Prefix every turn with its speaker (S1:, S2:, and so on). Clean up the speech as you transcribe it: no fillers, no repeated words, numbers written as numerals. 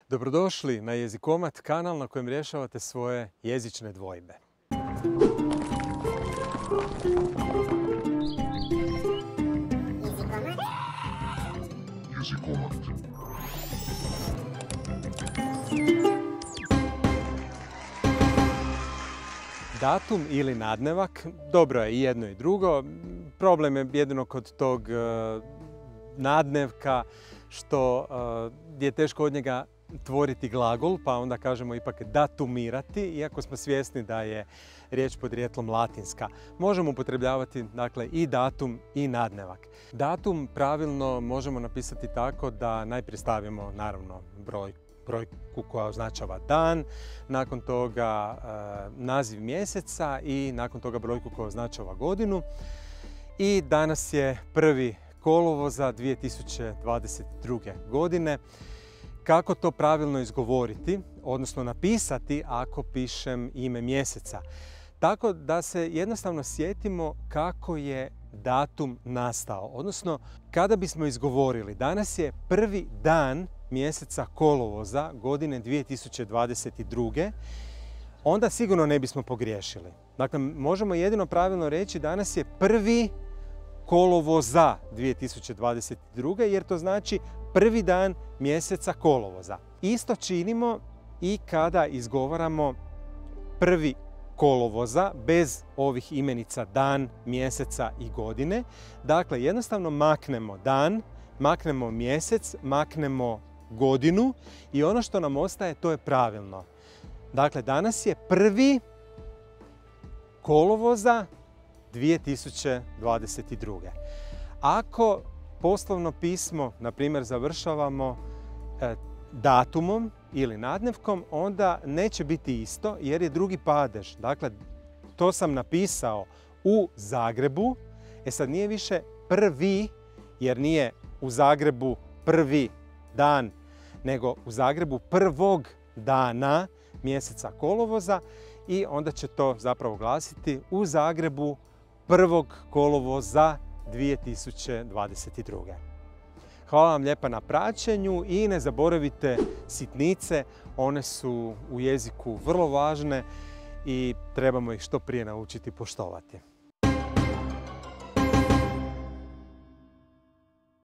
S1: Dobrodošli na Jezikomat, kanal na kojem rješavate svoje jezične dvojbe. Datum ili nadnevak, dobro je i jedno i drugo. Problem je jedino kod tog nadnevka što je teško od njega tvoriti glagol, pa onda kažemo ipak datumirati, iako smo svjesni da je riječ podrijetlom latinska. Možemo upotrebljavati dakle i datum i nadnevak. Datum pravilno možemo napisati tako da najprije stavimo naravno brojku koja označava dan, nakon toga naziv mjeseca i nakon toga brojku koja označava godinu. I danas je 1. kolovoza 2022. godine. Kako to pravilno izgovoriti, odnosno napisati ako pišem ime mjeseca? Tako da se jednostavno sjetimo kako je datum nastao, odnosno kada bismo izgovorili danas je prvi dan mjeseca kolovoza godine 2022. onda sigurno ne bismo pogriješili. Dakle, možemo jedino pravilno reći danas je 1. kolovoza 2022. jer to znači prvi dan mjeseca kolovoza. Isto činimo i kada izgovaramo 1. kolovoza bez ovih imenica dan, mjeseca i godine. Dakle, jednostavno maknemo dan, maknemo mjesec, maknemo godinu i ono što nam ostaje to je pravilno. Dakle, danas je 1. kolovoza 2022. Ako poslovno pismo, na primjer, završavamo datumom ili nadnevkom, onda neće biti isto jer je drugi padež. Dakle, to sam napisao u Zagrebu, sad nije više prvi, jer nije u Zagrebu prvi dan, nego u Zagrebu prvog dana mjeseca kolovoza i onda će to zapravo glasiti u Zagrebu 1. kolovoza 2022. Hvala vam lijepa na praćenju i ne zaboravite sitnice, one su u jeziku vrlo važne i trebamo ih što prije naučiti poštovati.